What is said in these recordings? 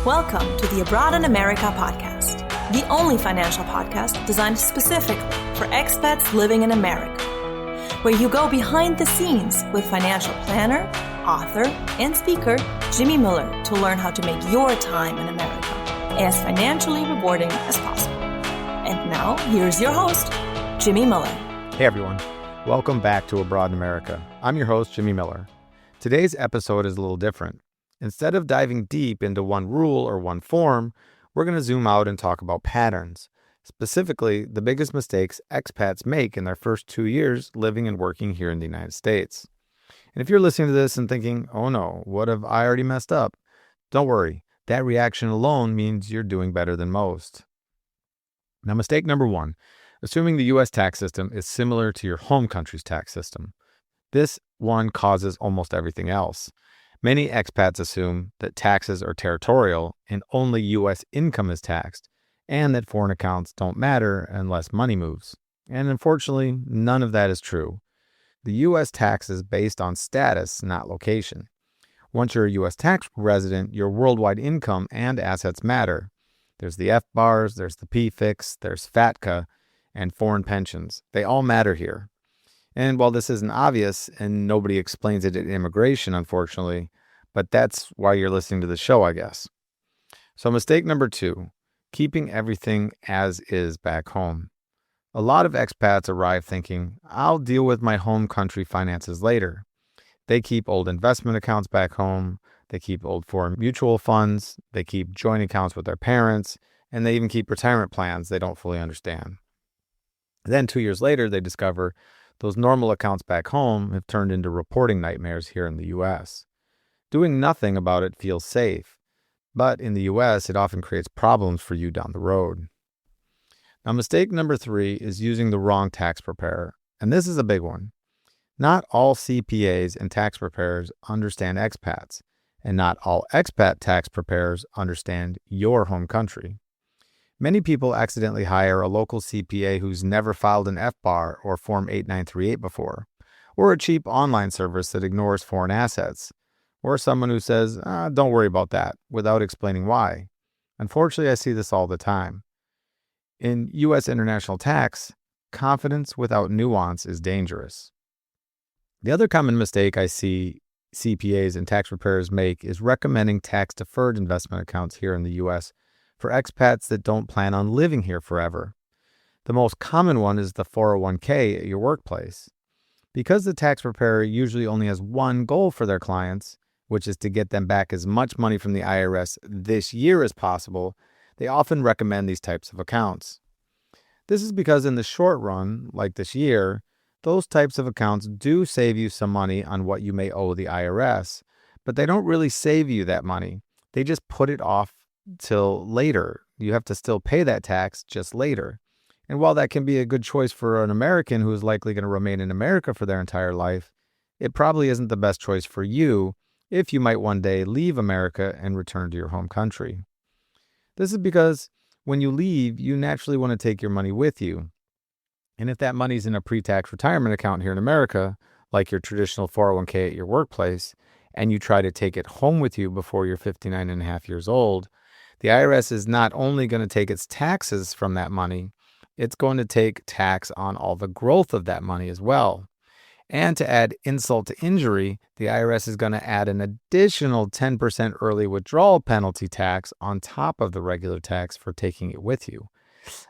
Welcome to the Abroad in America podcast, the only financial podcast designed specifically for expats living in America, where you go behind the scenes with financial planner, author, and speaker Jimmy Miller to learn how to make your time in America as financially rewarding as possible. And now, here's your host, Jimmy Miller. Hey everyone, welcome back to Abroad in America. I'm your host, Jimmy Miller. Today's episode is a little different. Instead of diving deep into one rule or one form, we're going to zoom out and talk about patterns. Specifically, the biggest mistakes expats make in their first 2 years living and working here in the United States. And if you're listening to this and thinking, oh no, what have I already messed up? Don't worry, that reaction alone means you're doing better than most. Now, mistake number one, assuming the U.S. tax system is similar to your home country's tax system. This one causes almost everything else. Many expats assume that taxes are territorial and only U.S. income is taxed, and that foreign accounts don't matter unless money moves. And unfortunately, none of that is true. The U.S. tax is based on status, not location. Once you're a U.S. tax resident, your worldwide income and assets matter. There's the F-bars, there's the P-fix, there's FATCA, and foreign pensions. They all matter here. And while this isn't obvious, and nobody explains it at immigration, unfortunately, but that's why you're listening to the show, I guess. So mistake number two, keeping everything as is back home. A lot of expats arrive thinking, I'll deal with my home country finances later. They keep old investment accounts back home, they keep old foreign mutual funds, they keep joint accounts with their parents, and they even keep retirement plans they don't fully understand. Then 2 years later, they discover those normal accounts back home have turned into reporting nightmares here in the U.S. Doing nothing about it feels safe, but in the U.S., it often creates problems for you down the road. Now, mistake number three is using the wrong tax preparer, and this is a big one. Not all CPAs and tax preparers understand expats, and not all expat tax preparers understand your home country. Many people accidentally hire a local CPA who's never filed an F-bar or Form 8938 before, or a cheap online service that ignores foreign assets, or someone who says, don't worry about that, without explaining why. Unfortunately, I see this all the time. In U.S. international tax, confidence without nuance is dangerous. The other common mistake I see CPAs and tax preparers make is recommending tax-deferred investment accounts here in the U.S. for expats that don't plan on living here forever. The most common one is the 401k at your workplace. Because the tax preparer usually only has one goal for their clients, which is to get them back as much money from the IRS this year as possible, they often recommend these types of accounts. This is because in the short run, like this year, those types of accounts do save you some money on what you may owe the IRS, but they don't really save you that money. They just put it off till later. You have to still pay that tax just later. And while that can be a good choice for an American who is likely going to remain in America for their entire life, it probably isn't the best choice for you if you might one day leave America and return to your home country. This is because when you leave, you naturally want to take your money with you. And if that money's in a pre-tax retirement account here in America, like your traditional 401k at your workplace, and you try to take it home with you before you're 59 and a half years old, the IRS is not only going to take its taxes from that money, it's going to take tax on all the growth of that money as well. And to add insult to injury, the IRS is going to add an additional 10% early withdrawal penalty tax on top of the regular tax for taking it with you.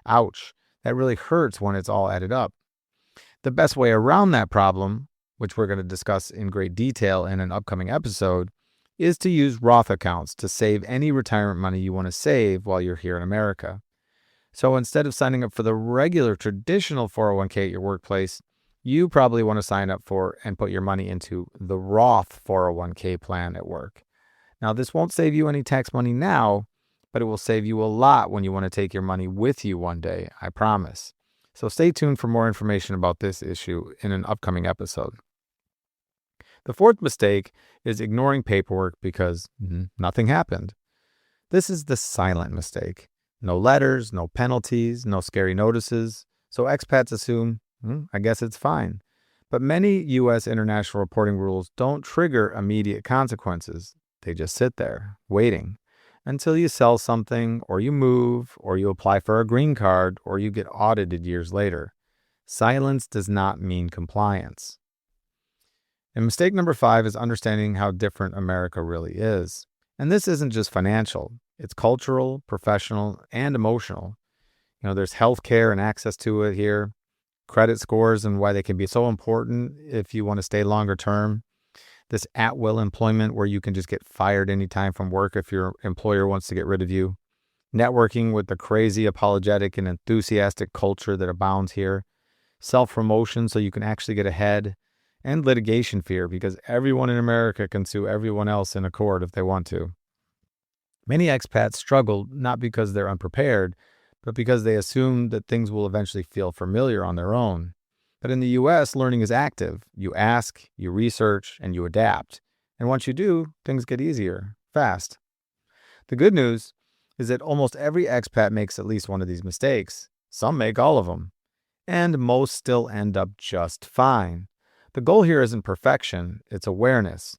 Ouch. That really hurts when it's all added up. The best way around that problem, which we're going to discuss in great detail in an upcoming episode, is to use Roth accounts to save any retirement money you want to save while you're here in America. So instead of signing up for the regular traditional 401k at your workplace, you probably want to sign up for and put your money into the Roth 401k plan at work. Now, this won't save you any tax money now, but it will save you a lot when you want to take your money with you one day, I promise. So stay tuned for more information about this issue in an upcoming episode. The fourth mistake is ignoring paperwork because nothing happened. This is the silent mistake. No letters, no penalties, no scary notices. So expats assume, I guess it's fine. But many U.S. international reporting rules don't trigger immediate consequences. They just sit there, waiting. until you sell something, or you move, or you apply for a green card, or you get audited years later. Silence does not mean compliance. And mistake number 5 is understanding how different America really is. And this isn't just financial. It's cultural, professional, and emotional. There's healthcare and access to it here, credit scores and why they can be so important if you want to stay longer term. This at-will employment where you can just get fired anytime from work if your employer wants to get rid of you. Networking with the crazy, apologetic, and enthusiastic culture that abounds here. Self-promotion so you can actually get ahead. And litigation fear because everyone in America can sue everyone else in a court if they want to. Many expats struggle not because they're unprepared, but because they assume that things will eventually feel familiar on their own. But in the U.S., learning is active. You ask, you research, and you adapt. And once you do, things get easier, fast. The good news is that almost every expat makes at least one of these mistakes. Some make all of them. And most still end up just fine. The goal here isn't perfection, it's awareness.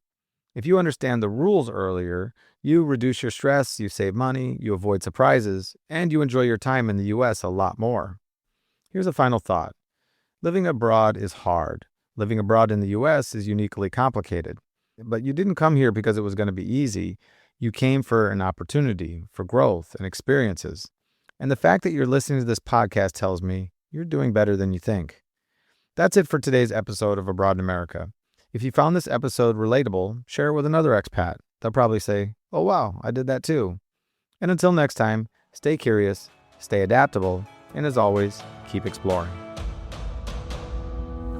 If you understand the rules earlier, you reduce your stress, you save money, you avoid surprises, and you enjoy your time in the U.S. a lot more. Here's a final thought. Living abroad is hard. Living abroad in the U.S. is uniquely complicated. But you didn't come here because it was going to be easy. You came for an opportunity, for growth and experiences. And the fact that you're listening to this podcast tells me you're doing better than you think. That's it for today's episode of Abroad in America. If you found this episode relatable, share it with another expat. They'll probably say, "Oh wow, I did that too." And until next time, stay curious, stay adaptable, and as always, keep exploring.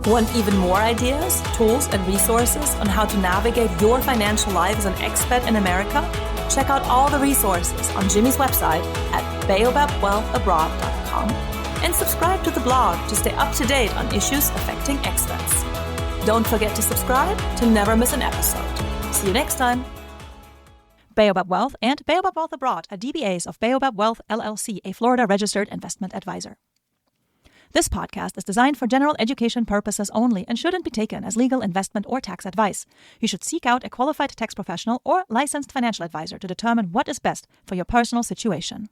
Want even more ideas, tools, and resources on how to navigate your financial life as an expat in America? Check out all the resources on Jimmy's website at baobabwealthabroad.com. And subscribe to the blog to stay up to date on issues affecting expats. Don't forget to subscribe to never miss an episode. See you next time. Baobab Wealth and Baobab Wealth Abroad are DBAs of Baobab Wealth LLC, a Florida-registered investment advisor. This podcast is designed for general education purposes only and shouldn't be taken as legal, investment, or tax advice. You should seek out a qualified tax professional or licensed financial advisor to determine what is best for your personal situation.